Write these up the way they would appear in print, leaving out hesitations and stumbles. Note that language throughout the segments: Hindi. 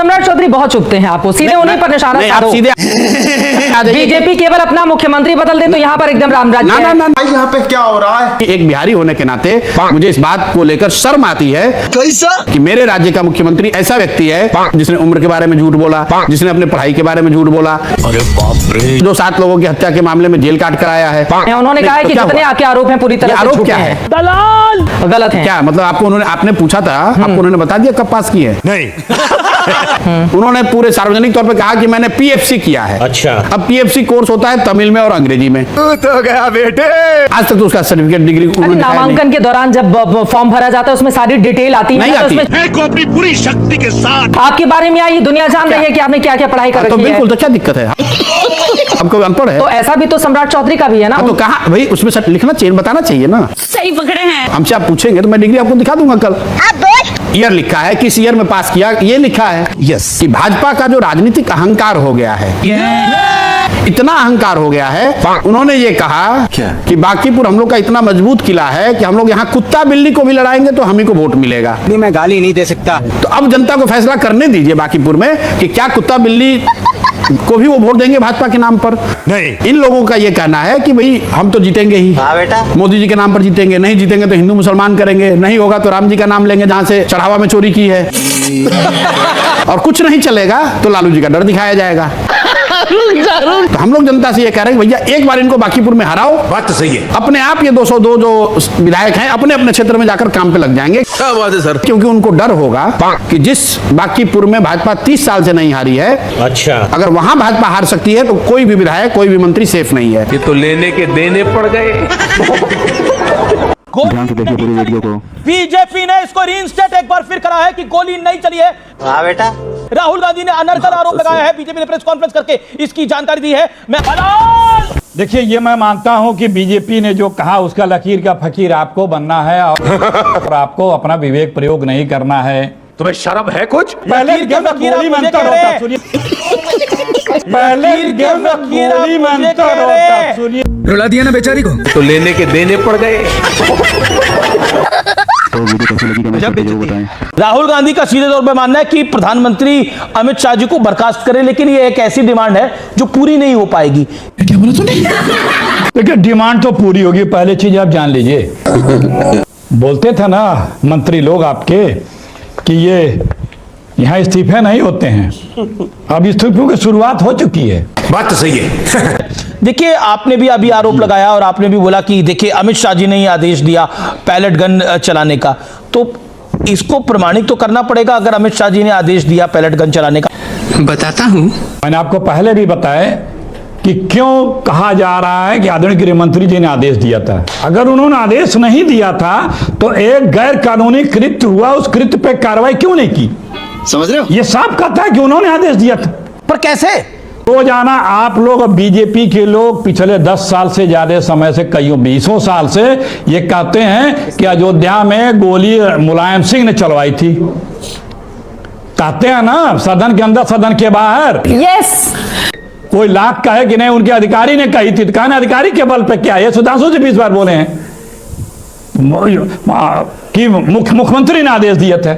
सम्राट चौधरी बहुत चुपते हैं, आपको सीधे उन्हीं पर निशाना साधो। बीजेपी केवल अपना मुख्यमंत्री बदल दे तो यहाँ पर एकदम रामराज्य। ना यहाँ पे क्या हो रहा है? एक बिहारी होने के नाते मुझे इस बात को लेकर शर्म आती है कि मेरे राज्य का मुख्यमंत्री ऐसा व्यक्ति है जिसने उम्र के बारे में झूठ बोला, जिसने अपने पढ़ाई के बारे में झूठ बोला, अरे बाप रे, जो 7 लोगों की हत्या के मामले में जेल काट कराया है। उन्होंने कहा है कि जितने आपके आरोप हैं पूरी तरह आरोप क्या है? दलाल गलत है क्या मतलब? आपने पूछा था, आपको उन्होंने बता दिया कब पास की है? नहीं। उन्होंने पूरे सार्वजनिक तौर पे कहा कि मैंने पीएफसी किया है। अच्छा, अब पीएफसी कोर्स होता है तमिल में और अंग्रेजी में। तो गया बेटे, आज तक तो उसका सर्टिफिकेट डिग्री नामांकन के दौरान जब फॉर्म भरा जाता है उसमें सारी डिटेल आती है, अपनी पूरी शक्ति के साथ आपके बारे में आई दुनिया जान रही है कि आपने क्या क्या पढ़ाई कर रखी है। तो बिल्कुल, तो क्या दिक्कत है? आपको अनपढ़ है तो ऐसा भी तो सम्राट चौधरी का भी है ना। तो कहा भाई, उसमें लिखना चाहिए, बताना चाहिए ना। सही पकड़े हैं। हमसे आप पूछेंगे तो मैं डिग्री आपको दिखा दूंगा कल। ईयर लिखा है, किस ईयर में पास किया, ये लिखा है। यस, कि भाजपा का जो राजनीतिक अहंकार हो गया है, इतना अहंकार हो गया है, उन्होंने ये कहा कि बांकीपुर हम लोग का इतना मजबूत किला है कि हम लोग यहाँ कुत्ता बिल्ली को भी लड़ाएंगे तो हम ही को वोट मिलेगा। मैं गाली नहीं दे सकता। तो अब जनता को फैसला करने दीजिए बांकीपुर में कि क्या कुत्ता बिल्ली को भी वो वोट देंगे भाजपा के नाम पर। नहीं, इन लोगों का ये कहना है कि भाई हम तो जीतेंगे ही, बेटा मोदी जी के नाम पर जीतेंगे, नहीं जीतेंगे तो हिंदू मुसलमान करेंगे, नहीं होगा तो राम जी का नाम लेंगे जहां से चढ़ावा में चोरी की है, और कुछ नहीं चलेगा तो लालू जी का डर दिखाया जाएगा। तो हम लोग जनता से ये कह रहे हैं भैया एक बार इनको बांकीपुर में हराओ। बात तो सही है, अपने आप ये 202 जो विधायक हैं अपने अपने क्षेत्र में जाकर काम पे लग जाएंगे। क्या बात है सर? क्योंकि उनको डर होगा कि जिस बांकीपुर में भाजपा 30 साल से नहीं हारी है, अच्छा, अगर वहां भाजपा हार सकती है तो कोई भी विधायक, कोई भी मंत्री सेफ नहीं है। ये तो लेने के देने पड़ गए। ध्यान से देखिए पूरी वीडियो को। बीजेपी ने इसको रीइंस्टेट एक बार फिर करा है कि गोली नहीं चली है। हाँ बेटा, राहुल गांधी ने अनर्गल आरोप लगाया है, बीजेपी ने प्रेस कॉन्फ्रेंस करके इसकी जानकारी दी है। देखिए, ये मैं मानता हूं कि बीजेपी ने जो कहा उसका लकीर का फकीर आपको बनना है और आपको अपना विवेक प्रयोग नहीं करना है। तुम्हें शर्म है कुछ? पहले गेम में गोली मंतर होता, सुनिए। पहले गेम में गोली मंतर होता, सुनिए। रुला दिया ना बेचारी को। तो लेने के देने पड़ गए। राहुल गांधी का सीधे तौर पर मानना है कि प्रधानमंत्री अमित शाह जी को बर्खास्त करें, लेकिन ये एक ऐसी डिमांड है जो पूरी नहीं हो पाएगी। क्या बोला तूने? देखिए, डिमांड तो पूरी होगी, पहले चीज आप जान लीजिए। बोलते थे ना मंत्री लोग आपके कि ये यहाँ इस्तीफे नहीं होते हैं, अब इस्तीफों की शुरुआत हो चुकी है। बात तो सही है। देखिए, आपने भी अभी आरोप लगाया और आपने भी बोला कि देखिए अमित शाह जी ने ही आदेश दिया पैलेट गन चलाने का, तो इसको प्रमाणित तो करना पड़ेगा। अगर अमित शाह जी ने आदेश दिया पैलेट गन चलाने का, बताता हूं। मैंने आपको पहले भी बताया कि क्यों कहा जा रहा है कि आदरणीय गृह मंत्री जी ने आदेश दिया था। अगर उन्होंने आदेश नहीं दिया था तो एक गैर कानूनी कृत्य हुआ, उस कृत्य पे कार्रवाई क्यों नहीं की? समझ रहे हो? ये साफ कहता है कि उन्होंने आदेश दिया था। पर कैसे? रोजाना आप लोग, बीजेपी के लोग पिछले 10 साल से ज्यादा समय से, कईयों 20 साल से ये कहते हैं कि अयोध्या में गोली मुलायम सिंह ने चलवाई थी। कहते हैं ना, सदन के अंदर सदन के बाहर। यस, कोई लाख कहे कि नहीं उनके अधिकारी ने कही थी, कहना अधिकारी के बल पे क्या है? सुधांशु जी 20 बार बोले हैं कि मुख्यमंत्री ने आदेश दिए थे।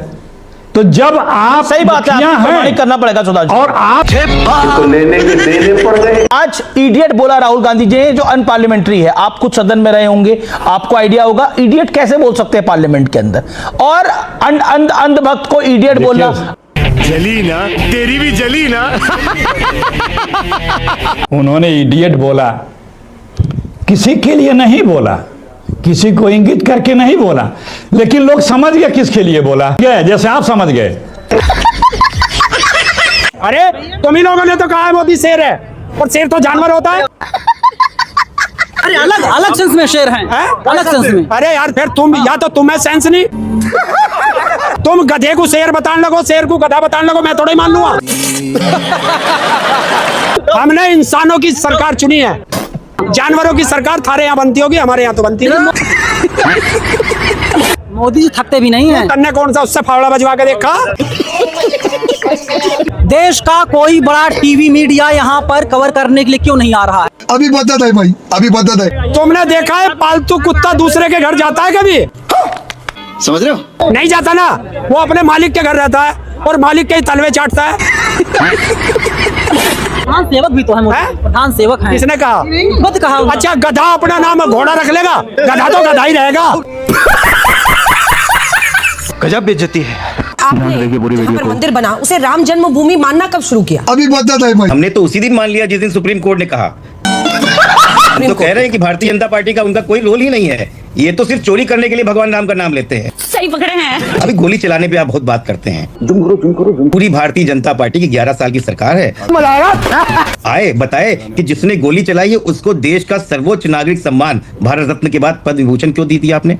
तो जब आप सही बात है, करना पड़ेगा सुधांशु, और आप तो लेने के देने पड़ गए। आज इडियट बोला राहुल गांधी जी, जो अनपार्लियामेंट्री है। आप कुछ सदन में रहे होंगे, आपको आइडिया होगा इडियट कैसे बोल सकते हैं पार्लियामेंट के अंदर, और अंधभक्त को इडियट बोलना। जली ना, तेरी भी जली ना। उन्होंने इडियट बोला, किसी के लिए नहीं बोला, किसी को इंगित करके नहीं बोला, लेकिन लोग समझ गए किसके लिए बोला, जैसे आप समझ गए। अरे तुम ही लोगों ने तो कहा है मोदी शेर है, और शेर तो जानवर होता है। अरे अलग अलग सेंस में शेर हैं, अलग सेंस में। अरे यार, फिर तुम या तो तुम्हें सेंस नहीं, तुम गधे को शेर बताने लगो, शेर को गधा बताने लगो, मैं थोड़ा ही मान लूंगा। हमने इंसानों की सरकार चुनी है, जानवरों की सरकार थारे यहाँ बनती होगी, हमारे यहाँ तो बनती नहीं। मोदी जी थकते भी नहीं है। तन्ने कौन सा उससे फावड़ा बजवा के देखा? देश का कोई बड़ा टीवी मीडिया यहाँ पर कवर करने के लिए क्यों नहीं आ रहा है? अभी बता है भाई, अभी बता है। तुमने देखा है पालतू कुत्ता दूसरे के घर जाता है कभी? समझ रहे हो? नहीं जाता ना, वो अपने मालिक के घर रहता है। और मालिक के ही तलवे चाटता है। प्रधान सेवक भी तो है मोदी, हैं? प्रधान सेवक है। किसने कहा? मत कहा। अच्छा, गधा अपना नाम घोड़ा रख लेगा, गधा तो गधा ही रहेगा। गजब बेइज्जती है। आपने जहाँ पर मंदिर बना उसे राम जन्मभूमि मानना कब शुरू किया? अभी बदत है भाई। हमने तो उसी दिन मान लिया जिस दिन सुप्रीम कोर्ट ने कहा। हम तो कह रहे हैं कि भारतीय जनता पार्टी का उनका कोई रोल ही नहीं है, ये तो सिर्फ चोरी करने के लिए भगवान राम का नाम लेते हैं। सही पकड़े हैं। अभी गोली चलाने पे आप बहुत बात करते हैं। पूरी भारतीय जनता पार्टी की 11 साल की सरकार है। आए बताए कि जिसने गोली चलाई है उसको देश का सर्वोच्च नागरिक सम्मान भारत रत्न के बाद पद्म विभूषण क्यों दी थी आपने?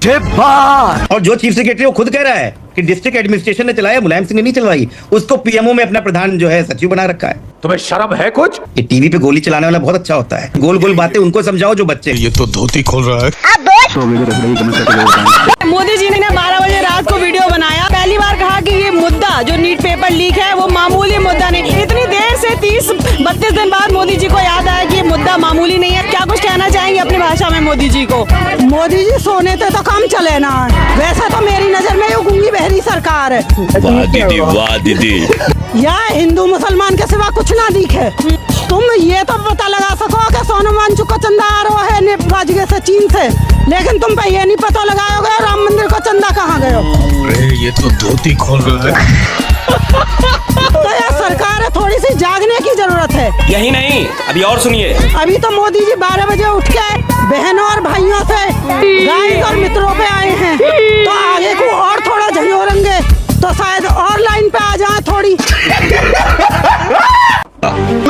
और जो चीफ सेक्रेटरी वो खुद कह रहा है कि डिस्ट्रिक्ट एडमिनिस्ट्रेशन ने चलाया, मुलायम सिंह ने नहीं चलवाई, उसको पीएमओ में अपना प्रधान जो है सचिव बना रखा है। तुम्हें शर्म है कुछ? ये टीवी पे गोली चलाने वाला बहुत अच्छा होता है, गोल गोल बातें उनको समझाओ जो बच्चे। ये तो धोती खोल रहा है। मोदी जी ने 12 बजे रात को वीडियो बनाया, पहली बार कहा कि ये मुद्दा जो नीट पेपर लीक है वो मामूली मुद्दा नहीं। इतनी देर से 30-32 दिन बाद मोदी जी को याद आया कि ये मुद्दा मामूली नहीं है। क्या कुछ कहना चाहेंगे अपनी भाषा में मोदी जी को? मोदी जी सोने तो कम चले ना, वैसे तो मेरी नजर में ये गूंगी बहरी सरकार है। वाह दीदी, वाह दीदी। यहाँ हिंदू मुसलमान के सिवा कुछ ना दिखे। तुम ये तो पता लगा सको कि सोनम वांगचुक को चंदा आ रहा है नेपाल से, चीन से, लेकिन तुम पे ये नहीं पता लगाओगे राम मंदिर को चंदा कहाँ गए। अरे ये तो धोती खोल रहा है। तो यह सरकार है, थोड़ी सी जागने की जरूरत है। यही नहीं, अभी और सुनिए। अभी तो मोदी जी 12 बजे उठ के बहनों और भाइयों से गाइड और मित्रों पे आए हैं, तो आगे को और थोड़ा झंझोरेंगे तो शायद और लाइन पे आ जाए थोड़ी।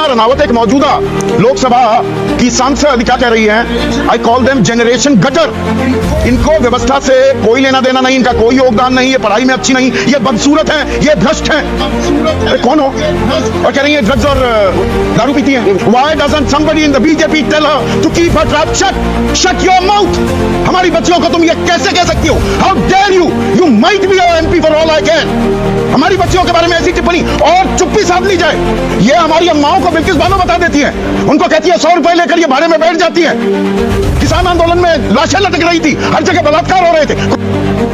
रनावत एक मौजूदा लोकसभा की सांसद क्या कह रही है? I call them generation gutter. इनको व्यवस्था से कोई लेना देना नहीं, इनका कोई योगदान नहीं, ये पढ़ाई में अच्छी नहीं, ये बदसूरत है, ये भ्रष्ट है। अरे कौन हो? और कह रही है ड्रग्स और दारू पीती है। Why doesn't somebody in the BJP tell her to keep her trap shut? Shut your mouth! हमारी बच्चियों को तुम ये कैसे कह सकती हो? How dare you? You might be our MP for all I can. हमारी बच्चियों के बारे में ऐसी टिप्पणी और चुप्पी साध ली जाए। ये हमारी अम्माओं को बिल्किस बानो बता देती है, उनको कहती है 100 रुपए लेकर ये भाड़े में बैठ जाती है। किसान आंदोलन में लाशें लटक रही थी, हर जगह बलात्कार हो रहे थे,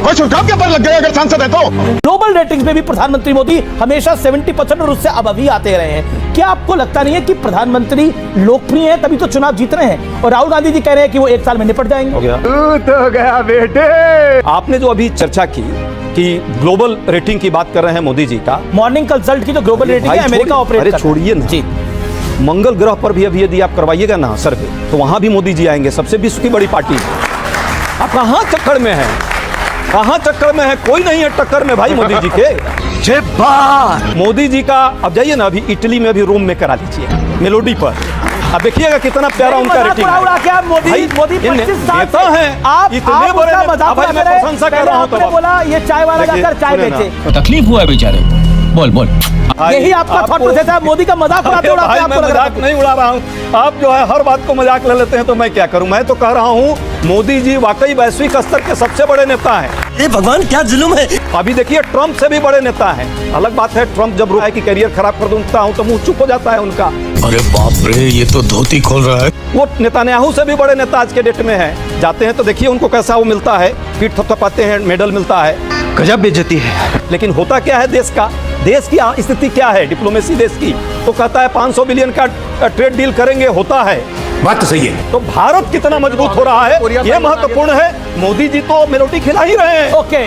कोई सुझाव क्या पर लग गया अगर सांसद है तो? ग्लोबल रेटिंग्स में भी प्रधानमंत्री मोदी हमेशा 70% और उससे अब भी आते रहे हैं। क्या आपको लगता नहीं है कि प्रधानमंत्री लोकप्रिय हैं तभी तो चुनाव जीत रहे हैं? और राहुल गांधी जी कह रहे हैं कि वो 1 साल में निपट जाएंगे। हो गया बेटे। आपने जो अभी चर्चा की कि ग्लोबल रेटिंग की बात कर रहे हैं मोदी जी का, मॉर्निंग कंसल्ट की जो ग्लोबल रेटिंग है अमेरिका ऑपरेट अरे छोड़िए ना जी, मंगल ग्रह पर भी अभी यदि आप करवाइएगा ना सर्वे, तो वहां भी मोदी जी आएंगे, सबसे विश्व की बड़ी पार्टी। आप कहां चक्कर में हैं? कहां चक्कर में है? कोई नहीं है टक्कर में भाई मोदी जी के। जय बात। मोदी जी का अब जाइए ना, अभी इटली में अभी रोम में करा लीजिए मेलोडी पर, अब देखिएगा कितना प्यारा उनका रेटिंग है। मोदी 25 साल नेता हैं, आप इतने बड़े मजाक भाई, मैं प्रशंसा कर रहा हूं। आपने बोला ये चाय वाला जाकर चाय बेचे, तकलीफ हुआ है बेचारे। बोल यही आपका थॉट प्रोसेस है। मोदी का मजाक उड़ाते उड़ाते आपको लग रहा है। मजाक नहीं उड़ा रहा हूँ, आप जो है हर बात को मजाक ले लेते हैं, तो मैं क्या करूं? मैं तो कह रहा हूं मोदी जी वाकई वैश्विक स्तर के सबसे बड़े नेता हैं। ये भगवान क्या जुल्म है। अभी देखिए ट्रंप से भी बड़े नेता हैं। अलग बात है ट्रंप जब रोक कि करियर खराब कर दूंगा हूं तो मुंह चुप हो जाता है उनका। अरे बाप रे, ये तो धोती खोल रहा है। वो नेतान्याहू से भी बड़े नेता आज के डेट में हैं। जाते हैं तो देखिए उनको कैसा वो मिलता है, पीठ थपथपाते हैं, मेडल मिलता है। गजब बेइज्जती है। लेकिन होता क्या है देश का, देश की स्थिति क्या है, डिप्लोमेसी देश की, तो कहता है 500 बिलियन का ट्रेड डील करेंगे, होता है। बात तो सही है। तो भारत कितना मजबूत हो रहा है ये महत्वपूर्ण है। मोदी जी तो मेलोडी खिला ही रहे हैं। ओके